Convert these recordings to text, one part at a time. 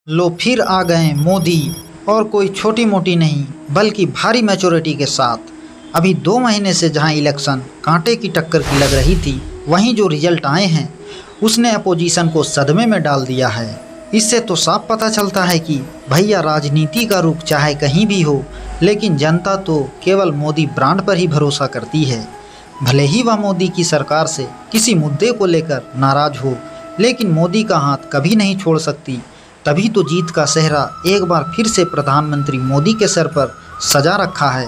लो फिर आ गए मोदी, और कोई छोटी मोटी नहीं बल्कि भारी मैच्योरिटी के साथ। अभी 2 महीने से जहां इलेक्शन कांटे की टक्कर की लग रही थी, वहीं जो रिजल्ट आए हैं उसने अपोजिशन को सदमे में डाल दिया है। इससे तो साफ पता चलता है कि भैया राजनीति का रुख चाहे कहीं भी हो, लेकिन जनता तो केवल मोदी ब्रांड पर ही भरोसा करती है। भले ही वह मोदी की सरकार से किसी मुद्दे को लेकर नाराज हो, लेकिन मोदी का हाथ कभी नहीं छोड़ सकती। तभी तो जीत का सेहरा एक बार फिर से प्रधानमंत्री मोदी के सर पर सजा रखा है,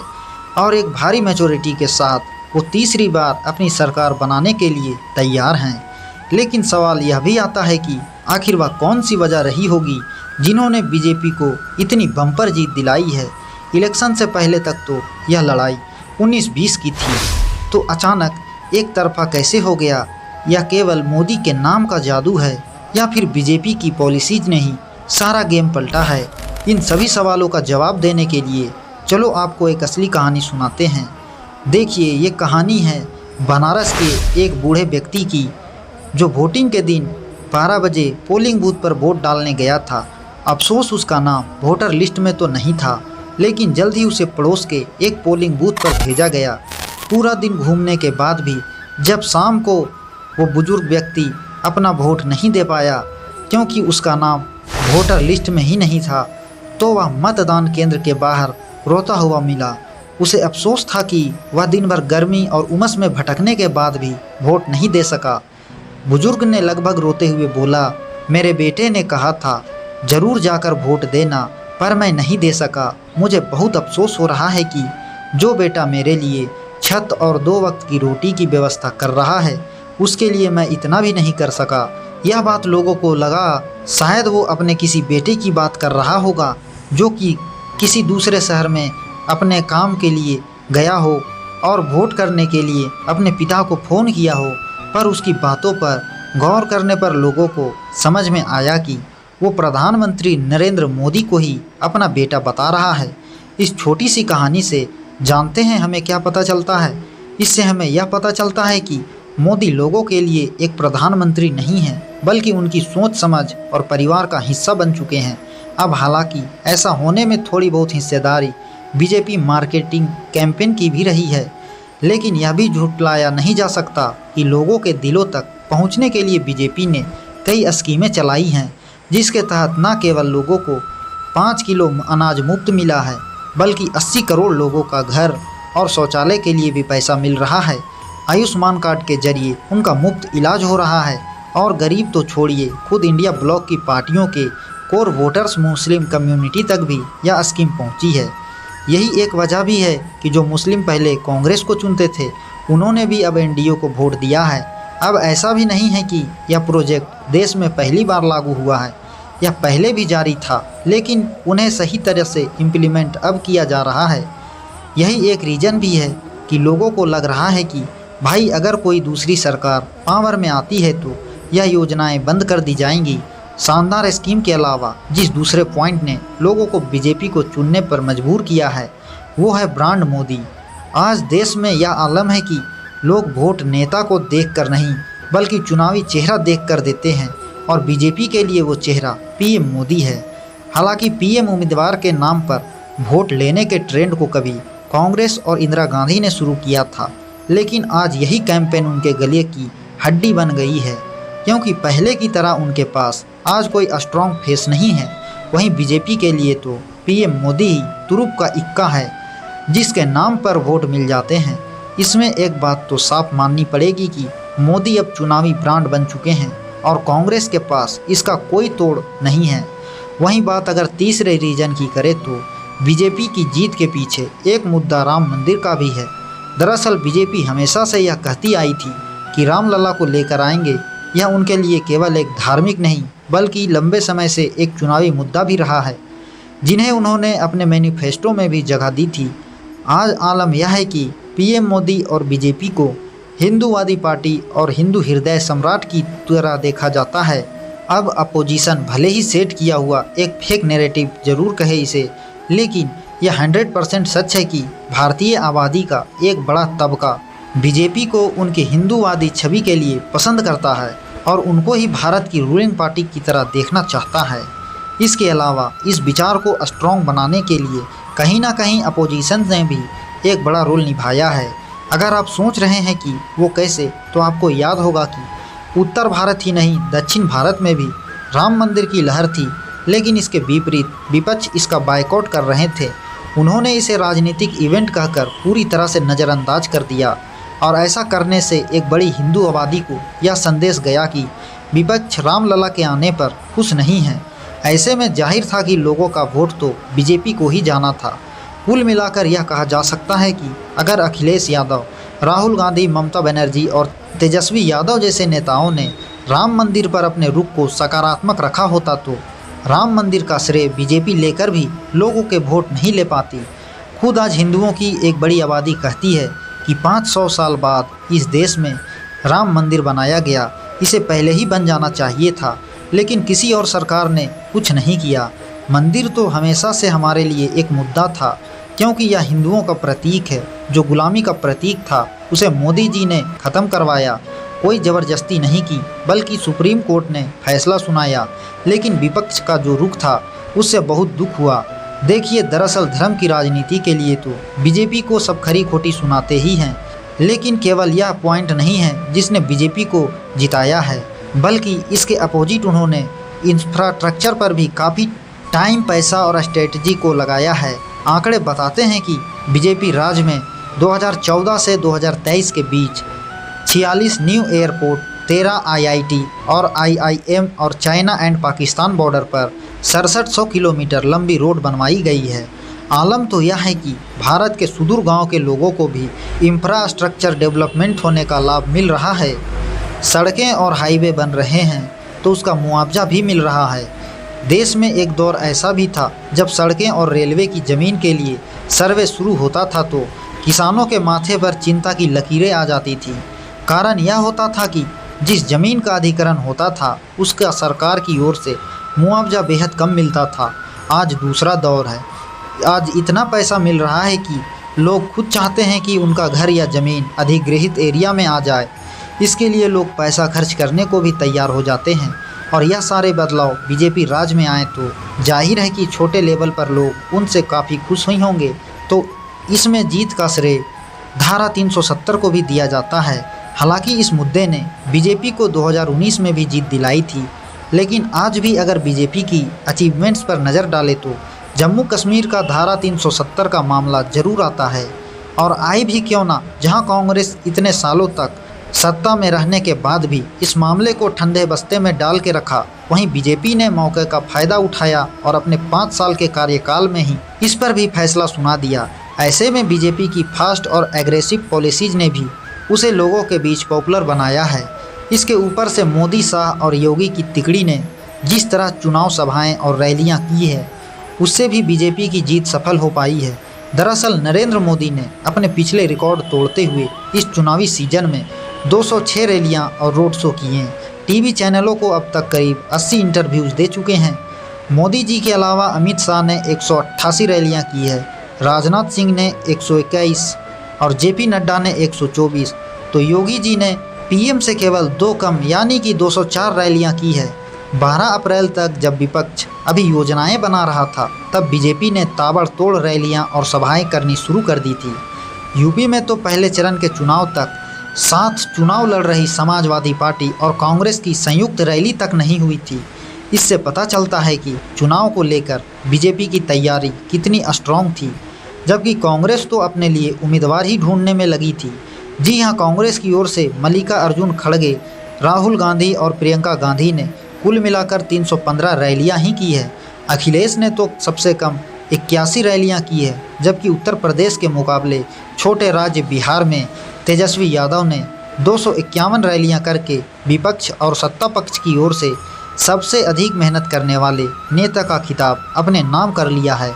और एक भारी मेजोरिटी के साथ वो तीसरी बार अपनी सरकार बनाने के लिए तैयार हैं। लेकिन सवाल यह भी आता है कि आखिर वह कौन सी वजह रही होगी जिन्होंने बीजेपी को इतनी बम्पर जीत दिलाई है। इलेक्शन से पहले तक तो यह लड़ाई 19-20 की थी, तो अचानक एक तरफा कैसे हो गया? यह केवल मोदी के नाम का जादू है, या फिर बीजेपी की पॉलिसीज ने ही सारा गेम पलटा है? इन सभी सवालों का जवाब देने के लिए चलो आपको एक असली कहानी सुनाते हैं। देखिए, ये कहानी है बनारस के एक बूढ़े व्यक्ति की, जो वोटिंग के दिन 12 बजे पोलिंग बूथ पर वोट डालने गया था। अफसोस उसका नाम वोटर लिस्ट में तो नहीं था, लेकिन जल्द ही उसे पड़ोस के एक पोलिंग बूथ पर भेजा गया। पूरा दिन घूमने के बाद भी जब शाम को वो बुजुर्ग व्यक्ति अपना वोट नहीं दे पाया, क्योंकि उसका नाम वोटर लिस्ट में ही नहीं था, तो वह मतदान केंद्र के बाहर रोता हुआ मिला। उसे अफसोस था कि वह दिन भर गर्मी और उमस में भटकने के बाद भी वोट नहीं दे सका। बुजुर्ग ने लगभग रोते हुए बोला, मेरे बेटे ने कहा था जरूर जाकर वोट देना, पर मैं नहीं दे सका। मुझे बहुत अफसोस हो रहा है कि जो बेटा मेरे लिए छत और 2 वक्त की रोटी की व्यवस्था कर रहा है, उसके लिए मैं इतना भी नहीं कर सका। यह बात लोगों को लगा शायद वो अपने किसी बेटे की बात कर रहा होगा, जो कि किसी दूसरे शहर में अपने काम के लिए गया हो और वोट करने के लिए अपने पिता को फ़ोन किया हो। पर उसकी बातों पर गौर करने पर लोगों को समझ में आया कि वो प्रधानमंत्री नरेंद्र मोदी को ही अपना बेटा बता रहा है। इस छोटी सी कहानी से जानते हैं हमें क्या पता चलता है? इससे हमें यह पता चलता है कि मोदी लोगों के लिए एक प्रधानमंत्री नहीं है, बल्कि उनकी सोच समझ और परिवार का हिस्सा बन चुके हैं। अब हालांकि ऐसा होने में थोड़ी बहुत हिस्सेदारी बीजेपी मार्केटिंग कैंपेन की भी रही है, लेकिन यह भी झुठलाया नहीं जा सकता कि लोगों के दिलों तक पहुंचने के लिए बीजेपी ने कई स्कीमें चलाई हैं, जिसके तहत न केवल लोगों को 5 किलो अनाज मुफ्त मिला है, बल्कि 80 करोड़ लोगों का घर और शौचालय के लिए भी पैसा मिल रहा है। आयुष्मान कार्ड के जरिए उनका मुफ्त इलाज हो रहा है, और गरीब तो छोड़िए, खुद इंडिया ब्लॉक की पार्टियों के कोर वोटर्स मुस्लिम कम्युनिटी तक भी यह स्कीम पहुंची है। यही एक वजह भी है कि जो मुस्लिम पहले कांग्रेस को चुनते थे, उन्होंने भी अब एनडीए को वोट दिया है। अब ऐसा भी नहीं है कि यह प्रोजेक्ट देश में पहली बार लागू हुआ है, यह पहले भी जारी था, लेकिन उन्हें सही तरह से इम्प्लीमेंट अब किया जा रहा है। यही एक रीज़न भी है कि लोगों को लग रहा है कि भाई अगर कोई दूसरी सरकार पावर में आती है तो यह योजनाएं बंद कर दी जाएंगी। शानदार स्कीम के अलावा जिस दूसरे पॉइंट ने लोगों को बीजेपी को चुनने पर मजबूर किया है, वो है ब्रांड मोदी। आज देश में यह आलम है कि लोग वोट नेता को देखकर नहीं, बल्कि चुनावी चेहरा देखकर देते हैं, और बीजेपी के लिए वो चेहरा पीएम मोदी है। हालांकि पीएम उम्मीदवार के नाम पर वोट लेने के ट्रेंड को कभी कांग्रेस और इंदिरा गांधी ने शुरू किया था, लेकिन आज यही कैंपेन उनके गले की हड्डी बन गई है, क्योंकि पहले की तरह उनके पास आज कोई स्ट्रॉन्ग फेस नहीं है। वहीं बीजेपी के लिए तो पीएम मोदी ही तुरुप का इक्का है, जिसके नाम पर वोट मिल जाते हैं। इसमें एक बात तो साफ माननी पड़ेगी कि मोदी अब चुनावी ब्रांड बन चुके हैं, और कांग्रेस के पास इसका कोई तोड़ नहीं है। वहीं बात अगर तीसरे रीजन की करें तो बीजेपी की जीत के पीछे एक मुद्दा राम मंदिर का भी है। दरअसल बीजेपी हमेशा से यह कहती आई थी कि रामलला को लेकर आएंगे। यह उनके लिए केवल एक धार्मिक नहीं, बल्कि लंबे समय से एक चुनावी मुद्दा भी रहा है, जिन्हें उन्होंने अपने मैनिफेस्टो में भी जगह दी थी। आज आलम यह है कि पीएम मोदी और बीजेपी को हिंदूवादी पार्टी और हिंदू हृदय सम्राट की तरह देखा जाता है। अब अपोजिशन भले ही सेट किया हुआ एक फेक नैरेटिव जरूर कहे इसे, लेकिन यह 100% सच है कि भारतीय आबादी का एक बड़ा तबका बीजेपी को उनकी हिंदूवादी छवि के लिए पसंद करता है, और उनको ही भारत की रूलिंग पार्टी की तरह देखना चाहता है। इसके अलावा इस विचार को स्ट्रॉन्ग बनाने के लिए कहीं ना कहीं अपोजिशन ने भी एक बड़ा रोल निभाया है। अगर आप सोच रहे हैं कि वो कैसे, तो आपको याद होगा कि उत्तर भारत ही नहीं दक्षिण भारत में भी राम मंदिर की लहर थी, लेकिन इसके विपरीत विपक्ष इसका बायकॉट कर रहे थे। उन्होंने इसे राजनीतिक इवेंट कहकर पूरी तरह से नज़रअंदाज कर दिया और ऐसा करने से एक बड़ी हिंदू आबादी को यह संदेश गया कि विपक्ष रामलला के आने पर खुश नहीं है। ऐसे में जाहिर था कि लोगों का वोट तो बीजेपी को ही जाना था। कुल मिलाकर यह कहा जा सकता है कि अगर अखिलेश यादव, राहुल गांधी, ममता बनर्जी और तेजस्वी यादव जैसे नेताओं ने राम मंदिर पर अपने रुख को सकारात्मक रखा होता तो राम मंदिर का श्रेय बीजेपी लेकर भी लोगों के वोट नहीं ले पाती। खुद आज हिंदुओं की एक बड़ी आबादी कहती है कि 500 साल बाद इस देश में राम मंदिर बनाया गया, इसे पहले ही बन जाना चाहिए था, लेकिन किसी और सरकार ने कुछ नहीं किया। मंदिर तो हमेशा से हमारे लिए एक मुद्दा था, क्योंकि यह हिंदुओं का प्रतीक है। जो गुलामी का प्रतीक था उसे मोदी जी ने ख़त्म करवाया। कोई ज़बरदस्ती नहीं की, बल्कि सुप्रीम कोर्ट ने फैसला सुनाया। लेकिन विपक्ष का जो रुख था उससे बहुत दुख हुआ। देखिए, दरअसल धर्म की राजनीति के लिए तो बीजेपी को सब खरी खोटी सुनाते ही हैं, लेकिन केवल यह पॉइंट नहीं है जिसने बीजेपी को जिताया है, बल्कि इसके अपोजिट उन्होंने इंफ्रास्ट्रक्चर पर भी काफ़ी टाइम, पैसा और स्ट्रेटजी को लगाया है। आंकड़े बताते हैं कि बीजेपी राज में 2014 से 2023 के बीच 46 न्यू एयरपोर्ट, 13 IIT और IIM और चाइना एंड पाकिस्तान बॉर्डर पर 6700 किलोमीटर लंबी रोड बनवाई गई है। आलम तो यह है कि भारत के सुदूर गांव के लोगों को भी इंफ्रास्ट्रक्चर डेवलपमेंट होने का लाभ मिल रहा है। सड़कें और हाईवे बन रहे हैं तो उसका मुआवजा भी मिल रहा है। देश में एक दौर ऐसा भी था जब सड़कें और रेलवे की ज़मीन के लिए सर्वे शुरू होता था तो किसानों के माथे पर चिंता की लकीरें आ जाती थी। कारण यह होता था कि जिस ज़मीन का अधिग्रहण होता था उसका सरकार की ओर से मुआवजा बेहद कम मिलता था। आज दूसरा दौर है। आज इतना पैसा मिल रहा है कि लोग खुद चाहते हैं कि उनका घर या ज़मीन अधिग्रहित एरिया में आ जाए। इसके लिए लोग पैसा खर्च करने को भी तैयार हो जाते हैं। और यह सारे बदलाव बीजेपी राज में आए तो जाहिर है कि छोटे लेवल पर लोग उनसे काफ़ी खुश हुए होंगे। तो इसमें जीत का श्रेय धारा 370 को भी दिया जाता है। हालांकि इस मुद्दे ने बीजेपी को 2019 में भी जीत दिलाई थी, लेकिन आज भी अगर बीजेपी की अचीवमेंट्स पर नज़र डाले तो जम्मू कश्मीर का धारा 370 का मामला ज़रूर आता है। और आए भी क्यों ना, जहां कांग्रेस इतने सालों तक सत्ता में रहने के बाद भी इस मामले को ठंडे बस्ते में डाल के रखा, वहीं बीजेपी ने मौके का फ़ायदा उठाया और अपने 5 साल के कार्यकाल में ही इस पर भी फैसला सुना दिया। ऐसे में बीजेपी की फास्ट और एग्रेसिव पॉलिसीज ने भी उसे लोगों के बीच पॉपुलर बनाया है। इसके ऊपर से मोदी, शाह और योगी की तिकड़ी ने जिस तरह चुनाव सभाएं और रैलियां की है, उससे भी बीजेपी की जीत सफल हो पाई है। दरअसल नरेंद्र मोदी ने अपने पिछले रिकॉर्ड तोड़ते हुए इस चुनावी सीजन में 206 रैलियां और रोड शो किए हैं। टीवी चैनलों को अब तक करीब 80 इंटरव्यूज़ दे चुके हैं। मोदी जी के अलावा अमित शाह ने 188 रैलियां की है, राजनाथ सिंह ने 121 और जेपी नड्डा ने 124। तो योगी जी ने पीएम से केवल 2 कम यानी कि 204 रैलियां की है। 12 अप्रैल तक जब विपक्ष अभी योजनाएं बना रहा था, तब बीजेपी ने ताबड़तोड़ रैलियां और सभाएं करनी शुरू कर दी थी। यूपी में तो पहले चरण के चुनाव तक साथ चुनाव लड़ रही समाजवादी पार्टी और कांग्रेस की संयुक्त रैली तक नहीं हुई थी। इससे पता चलता है कि चुनाव को लेकर बीजेपी की तैयारी कितनी स्ट्रॉन्ग थी, जबकि कांग्रेस तो अपने लिए उम्मीदवार ही ढूंढने में लगी थी। जी हां, कांग्रेस की ओर से मल्लिकार्जुन खड़गे, राहुल गांधी और प्रियंका गांधी ने कुल मिलाकर 315 रैलियां ही की है। अखिलेश ने तो सबसे कम 81 रैलियां की है, जबकि उत्तर प्रदेश के मुकाबले छोटे राज्य बिहार में तेजस्वी यादव ने 251 रैलियां करके विपक्ष और सत्ता पक्ष की ओर से सबसे अधिक मेहनत करने वाले नेता का खिताब अपने नाम कर लिया है।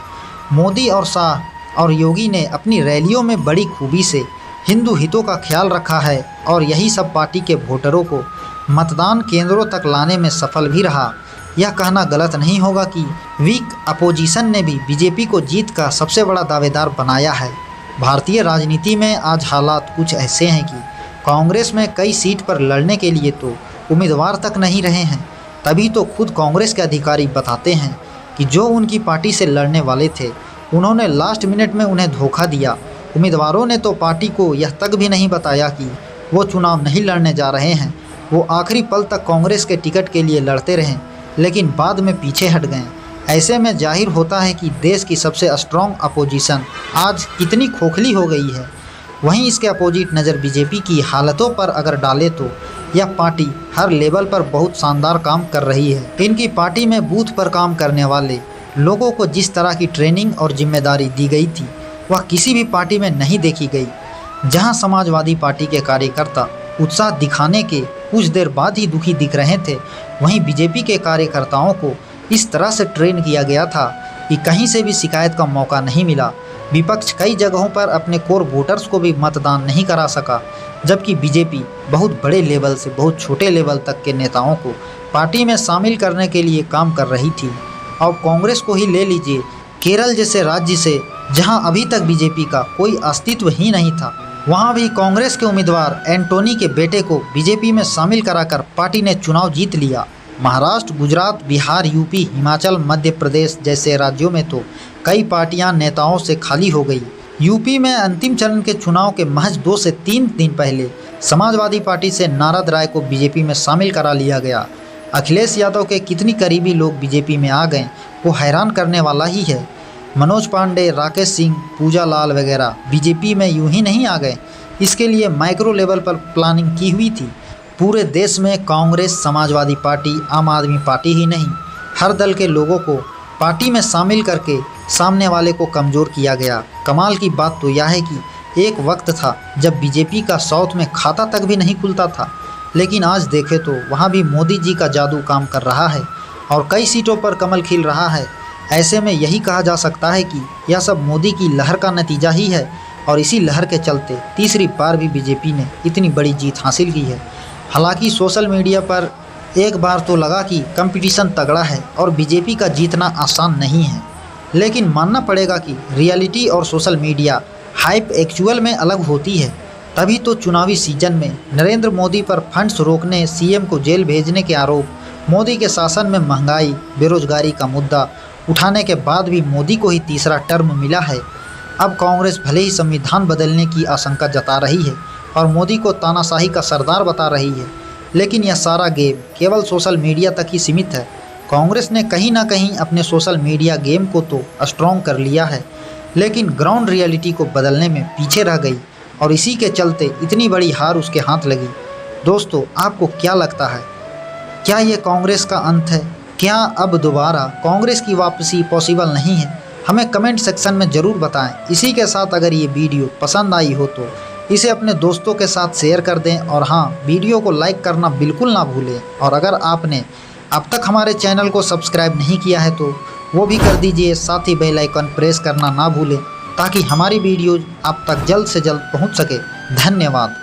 मोदी और शाह और योगी ने अपनी रैलियों में बड़ी खूबी से हिंदू हितों का ख्याल रखा है और यही सब पार्टी के वोटरों को मतदान केंद्रों तक लाने में सफल भी रहा। यह कहना गलत नहीं होगा कि वीक अपोजिशन ने भी बीजेपी को जीत का सबसे बड़ा दावेदार बनाया है। भारतीय राजनीति में आज हालात कुछ ऐसे हैं कि कांग्रेस में कई सीट पर लड़ने के लिए तो उम्मीदवार तक नहीं रहे हैं। तभी तो खुद कांग्रेस के अधिकारी बताते हैं कि जो उनकी पार्टी से लड़ने वाले थे उन्होंने लास्ट मिनट में उन्हें धोखा दिया। उम्मीदवारों ने तो पार्टी को यह तक भी नहीं बताया कि वो चुनाव नहीं लड़ने जा रहे हैं। वो आखिरी पल तक कांग्रेस के टिकट के लिए लड़ते रहे, लेकिन बाद में पीछे हट गए। ऐसे में जाहिर होता है कि देश की सबसे स्ट्रॉन्ग अपोजिशन आज कितनी खोखली हो गई है। वहीं इसके अपोजिट नज़र बीजेपी की हालतों पर अगर डाले तो यह पार्टी हर लेवल पर बहुत शानदार काम कर रही है। इनकी पार्टी में बूथ पर काम करने वाले लोगों को जिस तरह की ट्रेनिंग और जिम्मेदारी दी गई थी वह किसी भी पार्टी में नहीं देखी गई। जहां समाजवादी पार्टी के कार्यकर्ता उत्साह दिखाने के कुछ देर बाद ही दुखी दिख रहे थे, वहीं बीजेपी के कार्यकर्ताओं को इस तरह से ट्रेन किया गया था कि कहीं से भी शिकायत का मौका नहीं मिला। विपक्ष कई जगहों पर अपने कोर वोटर्स को भी मतदान नहीं करा सका, जबकि बीजेपी बहुत बड़े लेवल से बहुत छोटे लेवल तक के नेताओं को पार्टी में शामिल करने के लिए काम कर रही थी। और कांग्रेस को ही ले लीजिए, केरल जैसे राज्य से जहां अभी तक बीजेपी का कोई अस्तित्व ही नहीं था, वहां भी कांग्रेस के उम्मीदवार एंटोनी के बेटे को बीजेपी में शामिल कराकर पार्टी ने चुनाव जीत लिया। महाराष्ट्र, गुजरात, बिहार, यूपी, हिमाचल, मध्य प्रदेश जैसे राज्यों में तो कई पार्टियां नेताओं से खाली हो गई। यूपी में अंतिम चरण के चुनाव के महज 2 से 3 दिन पहले समाजवादी पार्टी से नारद राय को बीजेपी में शामिल करा लिया गया। अखिलेश यादव के कितनी करीबी लोग बीजेपी में आ गए वो हैरान करने वाला ही है। मनोज पांडे, राकेश सिंह, पूजा लाल वगैरह बीजेपी में यूं ही नहीं आ गए, इसके लिए माइक्रो लेवल पर प्लानिंग की हुई थी। पूरे देश में कांग्रेस, समाजवादी पार्टी, आम आदमी पार्टी ही नहीं, हर दल के लोगों को पार्टी में शामिल करके सामने वाले को कमज़ोर किया गया। कमाल की बात तो यह है कि एक वक्त था जब बीजेपी का साउथ में खाता तक भी नहीं खुलता था, लेकिन आज देखें तो वहाँ भी मोदी जी का जादू काम कर रहा है और कई सीटों पर कमल खिल रहा है। ऐसे में यही कहा जा सकता है कि यह सब मोदी की लहर का नतीजा ही है और इसी लहर के चलते तीसरी बार भी बीजेपी ने इतनी बड़ी जीत हासिल की है। हालांकि सोशल मीडिया पर एक बार तो लगा कि कंपटीशन तगड़ा है और बीजेपी का जीतना आसान नहीं है, लेकिन मानना पड़ेगा कि रियलिटी और सोशल मीडिया हाइप एक्चुअल में अलग होती है। तभी तो चुनावी सीजन में नरेंद्र मोदी पर फंड्स रोकने, सीएम को जेल भेजने के आरोप, मोदी के शासन में महंगाई, बेरोजगारी का मुद्दा उठाने के बाद भी मोदी को ही तीसरा टर्म मिला है। अब कांग्रेस भले ही संविधान बदलने की आशंका जता रही है और मोदी को तानाशाही का सरदार बता रही है, लेकिन यह सारा गेम केवल सोशल मीडिया तक ही सीमित है। कांग्रेस ने कहीं ना कहीं अपने सोशल मीडिया गेम को तो स्ट्रॉन्ग कर लिया है, लेकिन ग्राउंड रियलिटी को बदलने में पीछे रह गई और इसी के चलते इतनी बड़ी हार उसके हाथ लगी। दोस्तों, आपको क्या लगता है, क्या ये कांग्रेस का अंत है? क्या अब दोबारा कांग्रेस की वापसी पॉसिबल नहीं है? हमें कमेंट सेक्शन में ज़रूर बताएं। इसी के साथ अगर ये वीडियो पसंद आई हो तो इसे अपने दोस्तों के साथ शेयर कर दें और हाँ, वीडियो को लाइक करना बिल्कुल ना भूलें। और अगर आपने अब तक हमारे चैनल को सब्सक्राइब नहीं किया है तो वो भी कर दीजिए, साथ ही बेल आइकन प्रेस करना ना भूलें ताकि हमारी वीडियो आप तक जल्द से जल्द पहुंच सके। धन्यवाद।